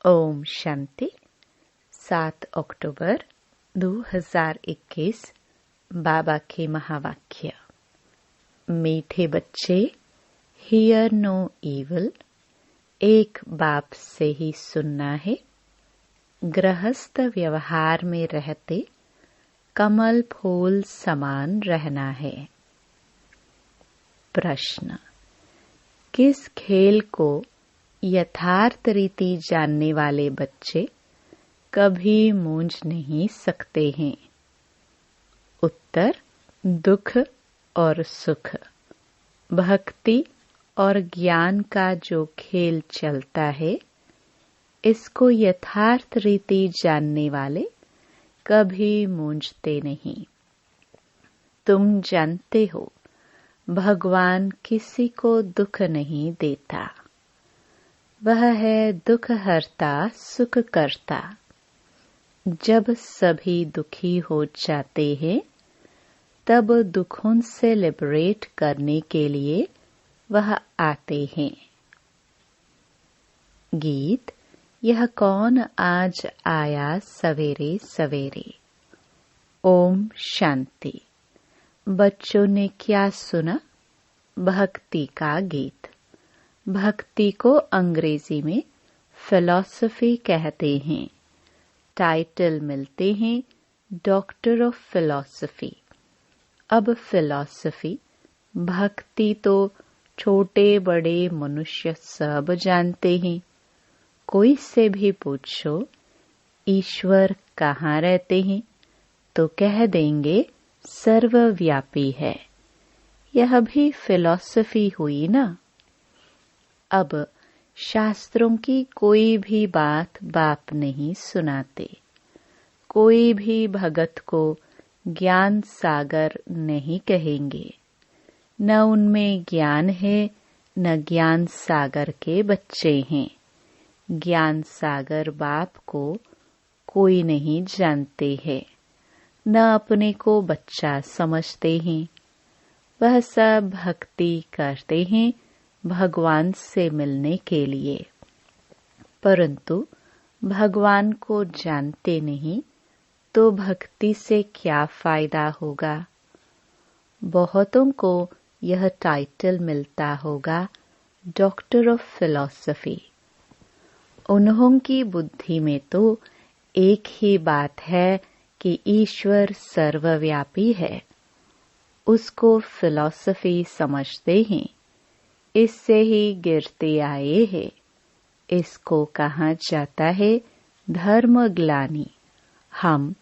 ओम शांति। 7 अक्टूबर 2021 बाबा के महावाक्य। मीठे बच्चे, हियर नो इविल, एक बाप से ही सुनना है। गृहस्थ व्यवहार में रहते कमल फूल समान रहना है। प्रश्न: किस खेल को यथार्थ रीति जानने वाले बच्चे कभी मूंझ नहीं सकते हैं? उत्तर: दुख और सुख, भक्ति और ज्ञान का जो खेल चलता है, इसको यथार्थ रीति जानने वाले कभी मूंझते नहीं। तुम जानते हो, भगवान किसी को दुख नहीं देता। वह है दुख हरता सुख करता। जब सभी दुखी हो जाते हैं, तब दुखों से लिबरेट करने के लिए वह आते हैं। गीत: यह कौन आज आया सवेरे सवेरे। ओम शांति। बच्चों ने क्या सुना? भक्ति का गीत। भक्ति को अंग्रेजी में फिलॉसफी कहते हैं। टाइटल मिलते हैं डॉक्टर ऑफ फिलॉसफी। अब फिलॉसफी, भक्ति तो छोटे बड़े मनुष्य सब जानते हैं। कोई से भी पूछो ईश्वर कहाँ रहते हैं, तो कह देंगे सर्वव्यापी है। यह भी फिलॉसफी हुई ना। अब शास्त्रों की कोई भी बात बाप नहीं सुनाते। कोई भी भगत को ज्ञान सागर नहीं कहेंगे। न उनमें ज्ञान है, न ज्ञान सागर के बच्चे हैं। ज्ञान सागर बाप को कोई नहीं जानते हैं, न अपने को बच्चा समझते हैं। वह सब भक्ति करते हैं भगवान से मिलने के लिए, परंतु भगवान को जानते नहीं, तो भक्ति से क्या फायदा होगा? बहुतों को यह टाइटल मिलता होगा डॉक्टर ऑफ फिलॉसफी। उन्हों की बुद्धि में तो एक ही बात है कि ईश्वर सर्वव्यापी है। उसको फिलॉसफी समझते हैं, इससे ही गिरते आए हैं। इसको कहा जाता है धर्म ग्लानि। हम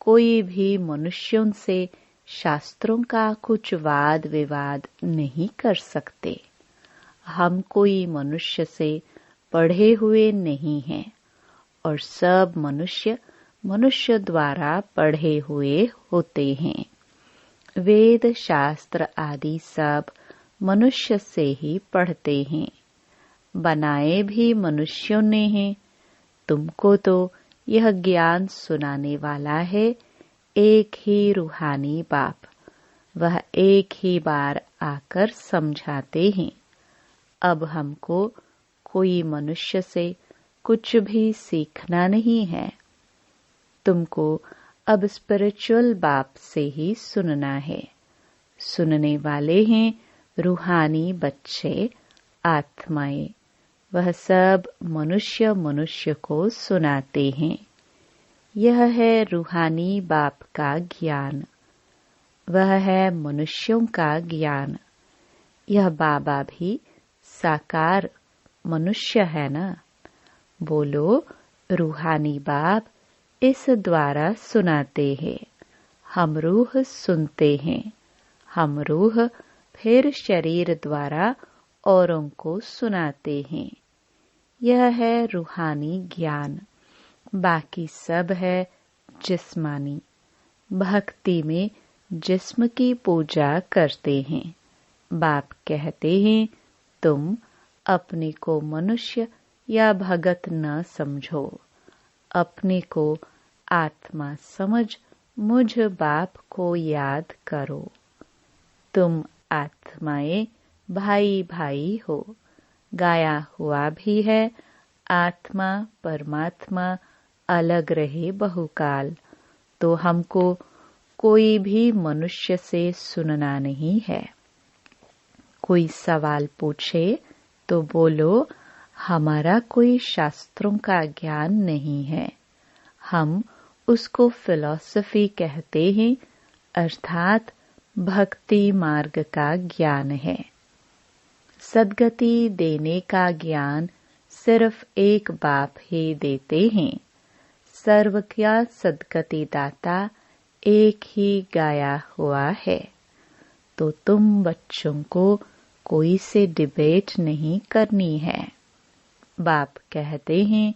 कोई भी मनुष्यों से शास्त्रों का कुछ वाद विवाद नहीं कर सकते। हम कोई मनुष्य से पढ़े हुए नहीं हैं, और सब मनुष्य द्वारा पढ़े हुए होते हैं। वेद शास्त्र आदि सब मनुष्य से ही पढ़ते हैं। बनाए भी मनुष्यों ने हैं। तुमको तो यह ज्ञान सुनाने वाला है एक ही रूहानी बाप। वह एक ही बार आकर समझाते हैं। अब हमको कोई मनुष्य से कुछ भी सीखना नहीं है। तुमको अब स्पिरिचुअल बाप से ही सुनना है। सुनने वाले हैं रूहानी बच्चे, आत्माएं। वह सब मनुष्य को सुनाते हैं। यह है रूहानी बाप का ज्ञान। वह है मनुष्यों का ज्ञान। यह बाबा भी साकार मनुष्य है ना। बोलो, रूहानी बाप इस द्वारा सुनाते हैं। हम रूह सुनते हैं। हम रूह फिर शरीर द्वारा औरों को सुनाते हैं। यह है रूहानी ज्ञान। बाकी सब है जिस्मानी। भक्ति में जिस्म की पूजा करते हैं। बाप कहते हैं, तुम अपने को मनुष्य या भगत न समझो। अपने को आत्मा समझ मुझ बाप को याद करो। तुम आत्माएं भाई भाई हो। गाया हुआ भी है, आत्मा परमात्मा अलग रहे बहुकाल, तो हमको कोई भी मनुष्य से सुनना नहीं है। कोई सवाल पूछे तो बोलो, हमारा कोई शास्त्रों का ज्ञान नहीं है, हम उसको फिलॉसफी कहते हैं, अर्थात भक्ति मार्ग का ज्ञान है। सद्गति देने का ज्ञान सिर्फ एक बाप ही देते हैं। सर्व का सद्गति दाता एक ही गाया हुआ है। तो तुम बच्चों को कोई से डिबेट नहीं करनी है। बाप कहते हैं,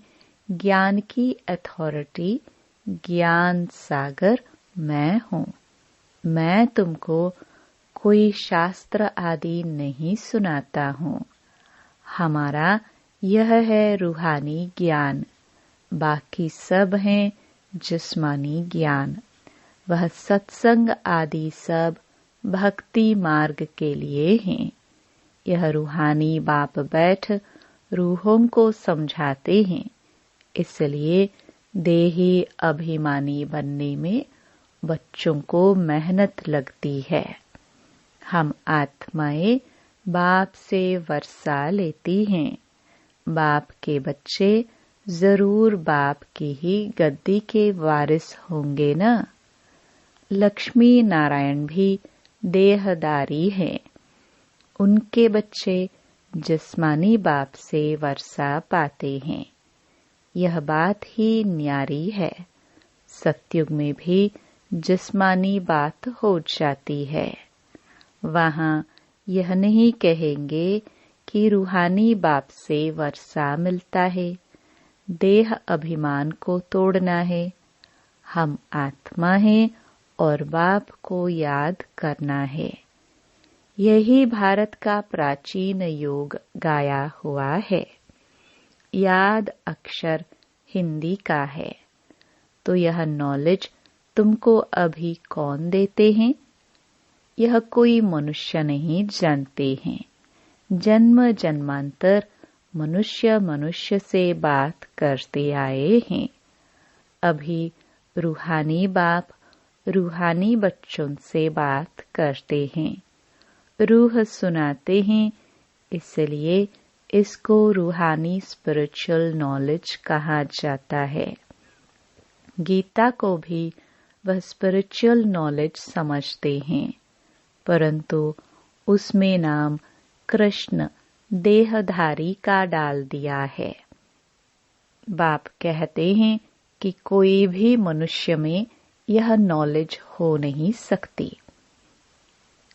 ज्ञान की अथॉरिटी, ज्ञान सागर मैं हूँ। मैं तुमको कोई शास्त्र आदि नहीं सुनाता हूँ। हमारा यह है रूहानी ज्ञान, बाकी सब है जिस्मानी ज्ञान। वह सत्संग आदि सब भक्ति मार्ग के लिए हैं। यह रूहानी बाप बैठ रूहों को समझाते हैं, इसलिए देही अभिमानी बनने में बच्चों को मेहनत लगती है। हम आत्माएं बाप से वर्षा लेती हैं। बाप के बच्चे जरूर बाप की ही गद्दी के वारिस होंगे ना। लक्ष्मी नारायण भी देहदारी हैं। उनके बच्चे जिस्मानी बाप से वर्षा पाते हैं। यह बात ही न्यारी है। सत्युग में भी जिस्मानी बात हो जाती है। वहाँ यह नहीं कहेंगे कि रूहानी बाप से वर्षा मिलता है, देह अभिमान को तोड़ना है। हम आत्मा हैं और बाप को याद करना है। यही भारत का प्राचीन योग गाया हुआ है। याद अक्षर हिंदी का है। तो यह नॉलेज तुमको अभी कौन देते हैं? यह कोई मनुष्य नहीं जानते हैं। जन्म जन्मांतर मनुष्य मनुष्य से बात करते आए हैं। अभी रूहानी बाप रूहानी बच्चों से बात करते हैं। रूह सुनाते हैं, इसलिए इसको रूहानी स्पिरिचुअल नॉलेज कहा जाता है। गीता को भी वह स्पिरिचुअल नॉलेज समझते हैं, परंतु उसमें नाम कृष्ण देहधारी का डाल दिया है। बाप कहते हैं कि कोई भी मनुष्य में यह नॉलेज हो नहीं सकती।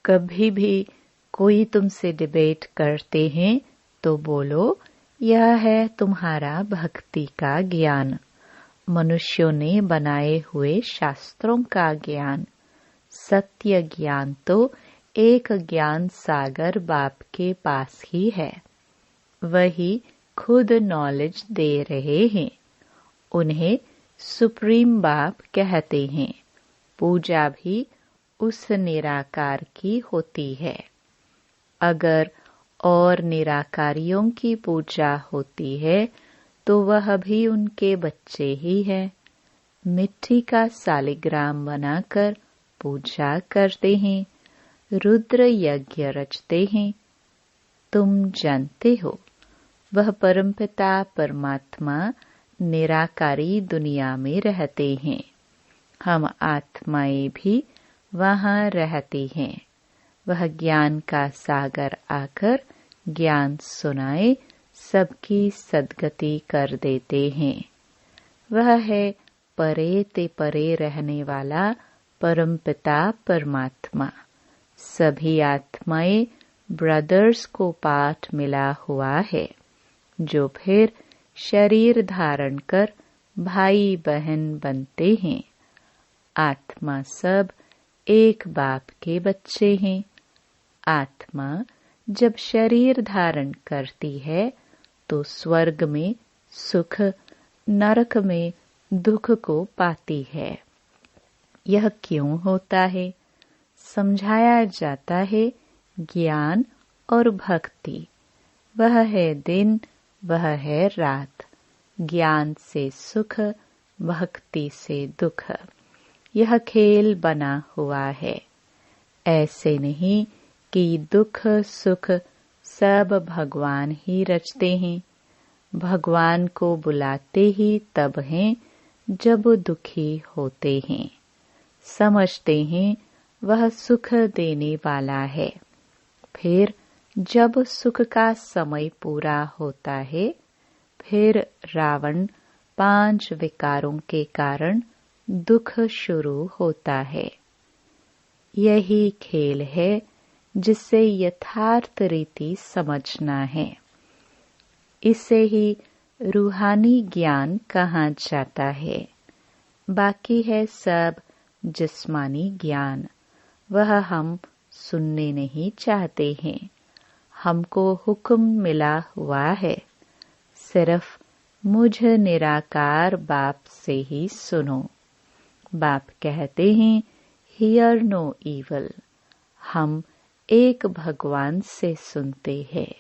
कभी भी कोई तुमसे डिबेट करते हैं तो बोलो, यह है तुम्हारा भक्ति का ज्ञान, मनुष्यों ने बनाए हुए शास्त्रों का ज्ञान। सत्य ज्ञान तो एक ज्ञान सागर बाप के पास ही है। वही खुद नॉलेज दे रहे हैं। उन्हें सुप्रीम बाप कहते हैं। पूजा भी उस निराकार की होती है। अगर और निराकारियों की पूजा होती है तो वह भी उनके बच्चे ही है। मिट्टी का सालिग्राम बनाकर पूजा करते हैं, रुद्र यज्ञ रचते हैं। तुम जानते हो, वह परमपिता परमात्मा निराकारी दुनिया में रहते हैं। हम आत्माएं भी वहाँ रहती हैं। वह ज्ञान का सागर आकर ज्ञान सुनाए सबकी सद्गति कर देते हैं। वह है परे ते परे रहने वाला परमपिता परमात्मा। सभी आत्माएं ब्रदर्स को पाठ मिला हुआ है, जो फिर शरीर धारण कर भाई बहन बनते हैं। आत्मा सब एक बाप के बच्चे हैं। आत्मा जब शरीर धारण करती है तो स्वर्ग में सुख, नरक में दुख को पाती है। यह क्यों होता है? समझाया जाता है। ज्ञान और भक्ति, वह है दिन, वह है रात। ज्ञान से सुख, भक्ति से दुख। यह खेल बना हुआ है। ऐसे नहीं कि दुख सुख सब भगवान ही रचते हैं। भगवान को बुलाते ही तब हैं जब दुखी होते हैं। समझते हैं वह सुख देने वाला है। फिर जब सुख का समय पूरा होता है, फिर रावण 5 विकारों के कारण दुख शुरू होता है। यही खेल है जिसे यथार्थ रीति समझना है। इसे ही रूहानी ज्ञान कहा जाता है। बाकी है सब जिस्मानी ज्ञान। वह हम सुनने नहीं चाहते हैं। हमको हुक्म मिला हुआ है, सिर्फ मुझ निराकार बाप से ही सुनो। बाप कहते हैं, हियर नो ईवल। हम एक भगवान से सुनते हैं।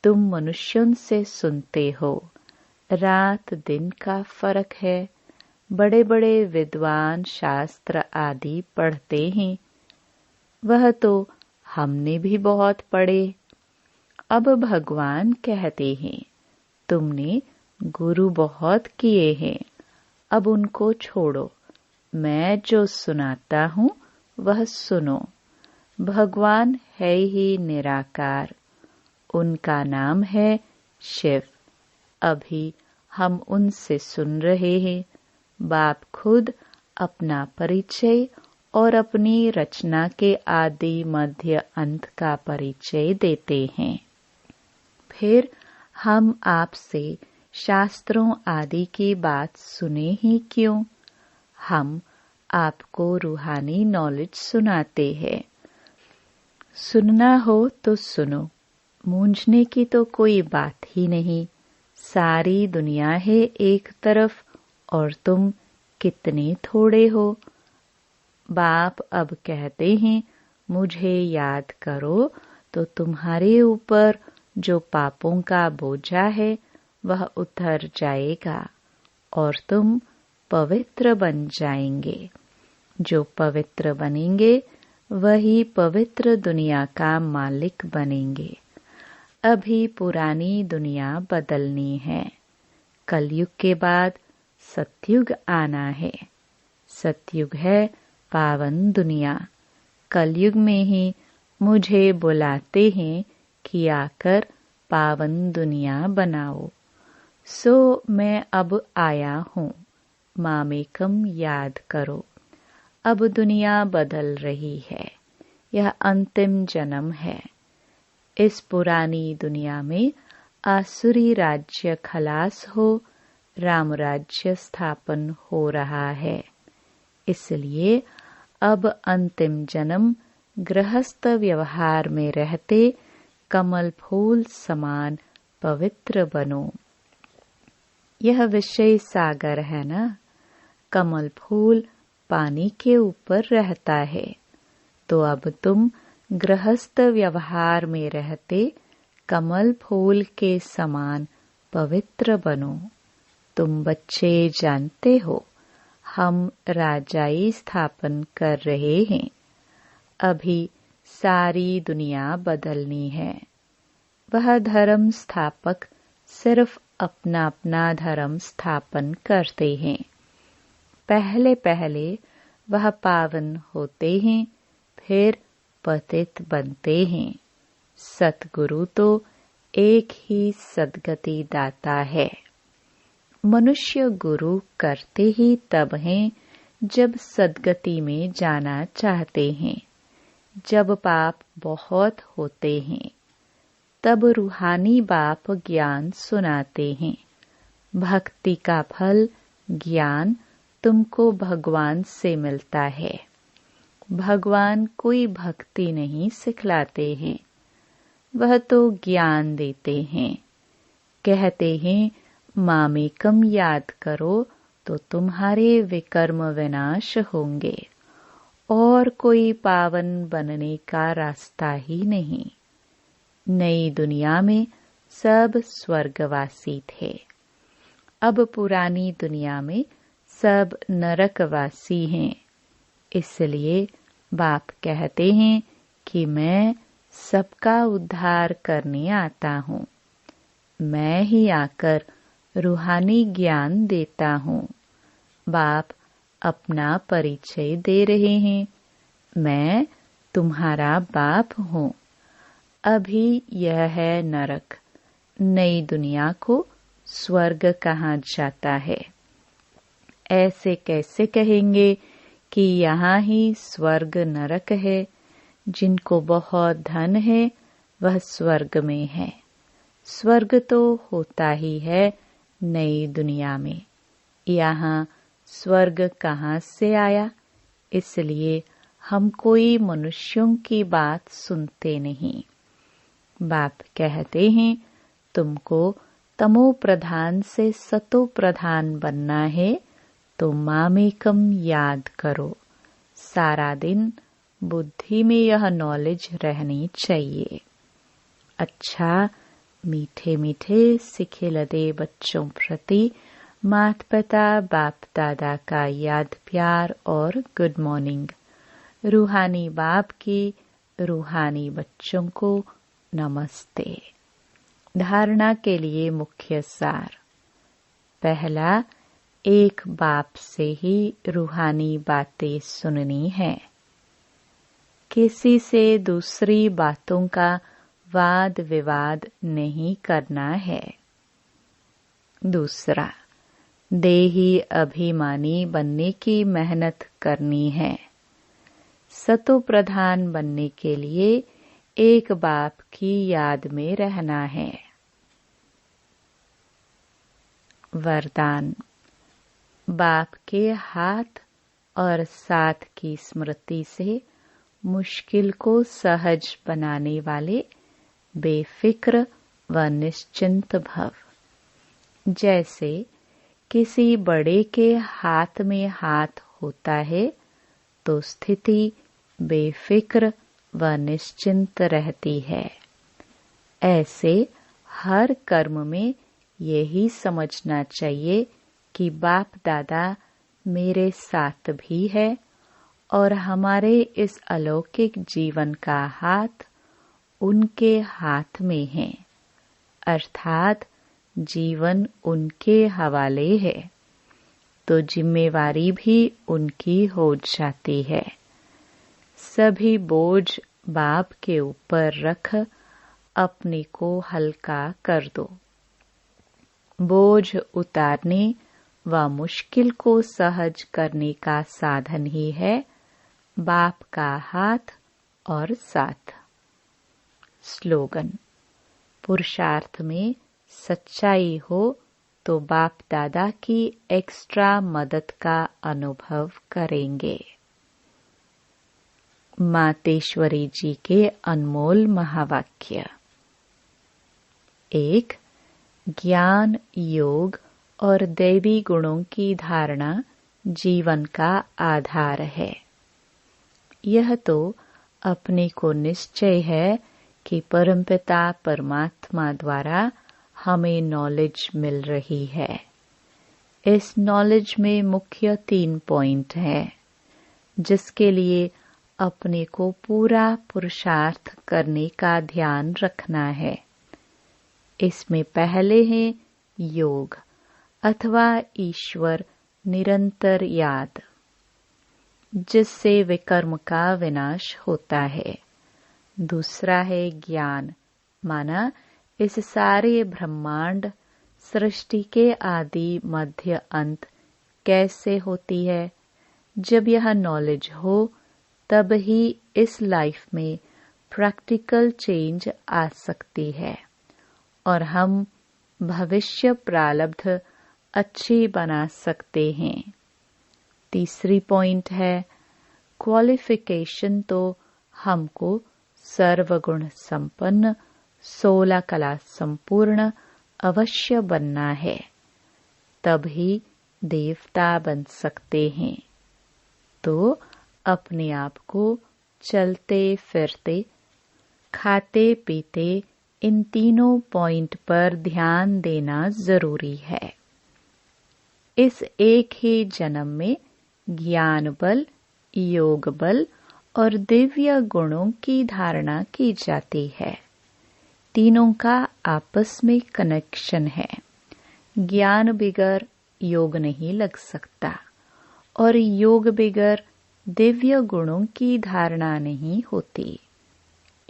तुम मनुष्यों से सुनते हो। रात दिन का फर्क है। बड़े बड़े विद्वान शास्त्र आदि पढ़ते हैं। वह तो हमने भी बहुत पढ़े। अब भगवान कहते हैं, तुमने गुरु बहुत किए हैं, अब उनको छोड़ो। मैं जो सुनाता हूँ वह सुनो। भगवान है ही निराकार। उनका नाम है शिव। अभी हम उनसे सुन रहे हैं। बाप खुद अपना परिचय और अपनी रचना के आदि मध्य अंत का परिचय देते हैं। फिर हम आपसे शास्त्रों आदि की बात सुने ही क्यों? हम आपको रूहानी नॉलेज सुनाते हैं। सुनना हो तो सुनो। मूंझने की तो कोई बात ही नहीं। सारी दुनिया है एक तरफ और तुम कितने थोड़े हो। बाप अब कहते हैं, मुझे याद करो तो तुम्हारे ऊपर जो पापों का बोझा है वह उतर जाएगा और तुम पवित्र बन जाएंगे। जो पवित्र बनेंगे वही पवित्र दुनिया का मालिक बनेंगे। अभी पुरानी दुनिया बदलनी है। कलयुग के बाद सतयुग आना है। सतयुग है पावन दुनिया। कलयुग में ही मुझे बुलाते हैं कि आकर पावन दुनिया बनाओ। सो मैं अब आया हूँ। मामेकम याद करो। अब दुनिया बदल रही है। यह अंतिम जन्म है। इस पुरानी दुनिया में आसुरी राज्य खलास हो, राम राज्य स्थापन हो रहा है। इसलिए अब अंतिम जन्म गृहस्थ व्यवहार में रहते कमल फूल समान पवित्र बनो। यह विषय सागर है ना। कमल फूल पानी के ऊपर रहता है। तो अब तुम गृहस्थ व्यवहार में रहते कमल फूल के समान पवित्र बनो। तुम बच्चे जानते हो, हम राजाई स्थापन कर रहे हैं। अभी सारी दुनिया बदलनी है। वह धर्म स्थापक सिर्फ अपना अपना धर्म स्थापन करते हैं। पहले पहले वह पावन होते हैं, फिर पतित बनते हैं। सतगुरु तो एक ही सद्गति दाता है। मनुष्य गुरु करते ही तब हैं जब सद्गति में जाना चाहते हैं। जब पाप बहुत होते हैं तब रूहानी बाप ज्ञान सुनाते हैं। भक्ति का फल ज्ञान तुमको भगवान से मिलता है। भगवान कोई भक्ति नहीं सिखलाते हैं, वह तो ज्ञान देते हैं। कहते हैं, मामेकम याद करो तो तुम्हारे विकर्म विनाश होंगे और कोई पावन बनने का रास्ता ही नहीं। नई दुनिया में सब स्वर्गवासी थे। अब पुरानी दुनिया में सब नरकवासी हैं, इसलिए बाप कहते हैं कि मैं सबका उद्धार करने आता हूँ। मैं ही आकर रूहानी ज्ञान देता हूँ। बाप अपना परिचय दे रहे हैं, मैं तुम्हारा बाप हूँ। अभी यह है नरक, नई दुनिया को स्वर्ग कहा जाता है। ऐसे कैसे कहेंगे कि यहाँ ही स्वर्ग नरक है? जिनको बहुत धन है वह स्वर्ग में है। स्वर्ग तो होता ही है नई दुनिया में। यहाँ स्वर्ग कहाँ से आया? इसलिए हम कोई मनुष्यों की बात सुनते नहीं। बाप कहते हैं तुमको तमो प्रधान से सतो प्रधान बनना है तो मामेकम याद करो। सारा दिन बुद्धि में यह नॉलेज रहनी चाहिए। अच्छा, मीठे मीठे सिखिलदे बच्चों प्रति माता पिता बाप दादा का याद प्यार और गुड मॉर्निंग। रूहानी बाप की रूहानी बच्चों को नमस्ते। धारणा के लिए मुख्य सार। पहला, एक बाप से ही रूहानी बातें सुननी है। किसी से दूसरी बातों का वाद विवाद नहीं करना है। दूसरा, देही अभिमानी बनने की मेहनत करनी है। सतो प्रधान बनने के लिए एक बाप की याद में रहना है। वरदान। बाप के हाथ और साथ की स्मृति से मुश्किल को सहज बनाने वाले बेफिक्र व निश्चिंत भव। जैसे किसी बड़े के हाथ में हाथ होता है तो स्थिति बेफिक्र व निश्चिंत रहती है। ऐसे हर कर्म में यही समझना चाहिए कि बाप दादा मेरे साथ भी है और हमारे इस अलौकिक जीवन का हाथ उनके हाथ में है, अर्थात जीवन उनके हवाले है, तो जिम्मेवारी भी उनकी हो जाती है। सभी बोझ बाप के ऊपर रख अपने को हल्का कर दो। बोझ उतारने व मुश्किल को सहज करने का साधन ही है बाप का हाथ और साथ। स्लोगन। पुरुषार्थ में सच्चाई हो तो बाप दादा की एक्स्ट्रा मदद का अनुभव करेंगे। मातेश्वरी जी के अनमोल महावाक्य। 1. ज्ञान, योग और दैवी गुणों की धारणा जीवन का आधार है। यह तो अपने को निश्चय है कि परमपिता परमात्मा द्वारा हमें नॉलेज मिल रही है। इस नॉलेज में मुख्य 3 पॉइंट हैं, जिसके लिए अपने को पूरा पुरुषार्थ करने का ध्यान रखना है। इसमें पहले है योग अथवा ईश्वर निरंतर याद, जिससे विकर्म का विनाश होता है। दूसरा है ज्ञान, माना इस सारे ब्रह्मांड सृष्टि के आदि मध्य अंत कैसे होती है। जब यह नॉलेज हो तब ही इस लाइफ में प्रैक्टिकल चेंज आ सकती है और हम भविष्य प्रारब्ध अच्छी बना सकते हैं। तीसरी पॉइंट है क्वालिफिकेशन। तो हमको सर्वगुण संपन्न 16 कला संपूर्ण अवश्य बनना है, तभी देवता बन सकते हैं। तो अपने आप को चलते फिरते खाते पीते इन तीनों पॉइंट पर ध्यान देना जरूरी है। इस एक ही जन्म में ज्ञान बल, योग बल और दिव्य गुणों की धारणा की जाती है। तीनों का आपस में कनेक्शन है। ज्ञान बिगर योग नहीं लग सकता और योग बिगर दिव्य गुणों की धारणा नहीं होती।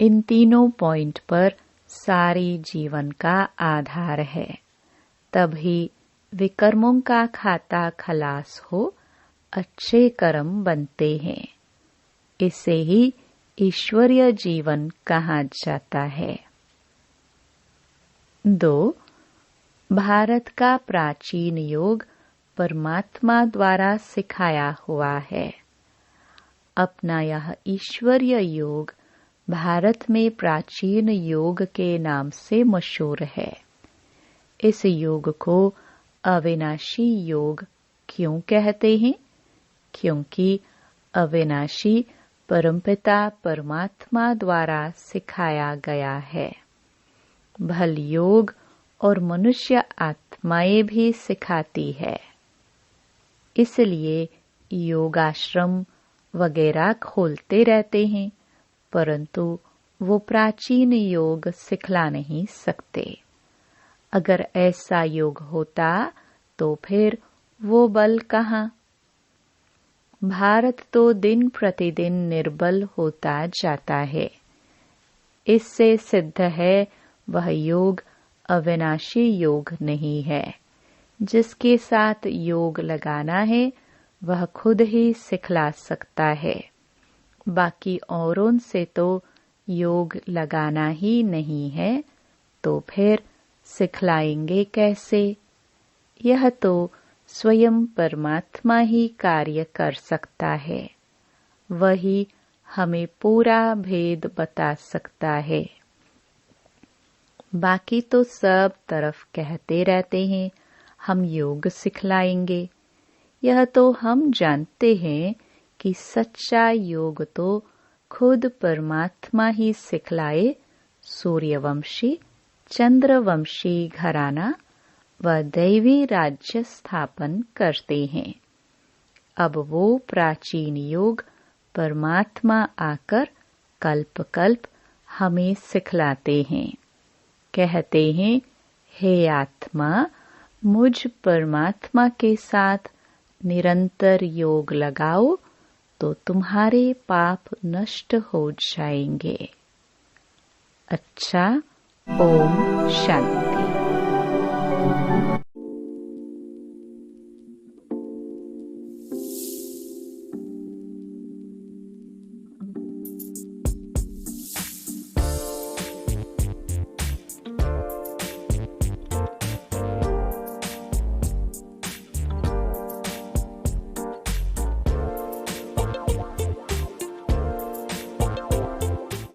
इन तीनों पॉइंट पर सारी जीवन का आधार है। तभी विकर्मों का खाता खलास हो, अच्छे कर्म बनते हैं। इसे ही ईश्वरीय जीवन कहा जाता है। 2. भारत का प्राचीन योग परमात्मा द्वारा सिखाया हुआ है। अपना यह ईश्वरीय योग भारत में प्राचीन योग के नाम से मशहूर है। इस योग को अविनाशी योग क्यों कहते हैं? क्योंकि अविनाशी परमपिता परमात्मा द्वारा सिखाया गया है। भल योग और मनुष्य आत्माएं भी सिखाती है। इसलिए योगाश्रम वगैरह खोलते रहते हैं, परंतु वो प्राचीन योग सिखला नहीं सकते। अगर ऐसा योग होता तो फिर वो बल कहाँ? भारत तो दिन प्रतिदिन निर्बल होता जाता है। इससे सिद्ध है वह योग अविनाशी योग नहीं है। जिसके साथ योग लगाना है वह खुद ही सिखला सकता है। बाकी औरों से तो योग लगाना ही नहीं है, तो फिर सिखलाएंगे कैसे? यह तो स्वयं परमात्मा ही कार्य कर सकता है। वही हमें पूरा भेद बता सकता है। बाकी तो सब तरफ कहते रहते हैं हम योग सिखलाएंगे। यह तो हम जानते हैं कि सच्चा योग तो खुद परमात्मा ही सिखलाए सूर्यवंशी, चंद्रवंशी घराना व दैवी राज्य स्थापन करते हैं। अब वो प्राचीन योग परमात्मा आकर कल्प कल्प हमें सिखलाते हैं। कहते हैं, हे आत्मा, मुझ परमात्मा के साथ निरंतर योग लगाओ तो तुम्हारे पाप नष्ट हो जाएंगे। अच्छा, ओम शांति।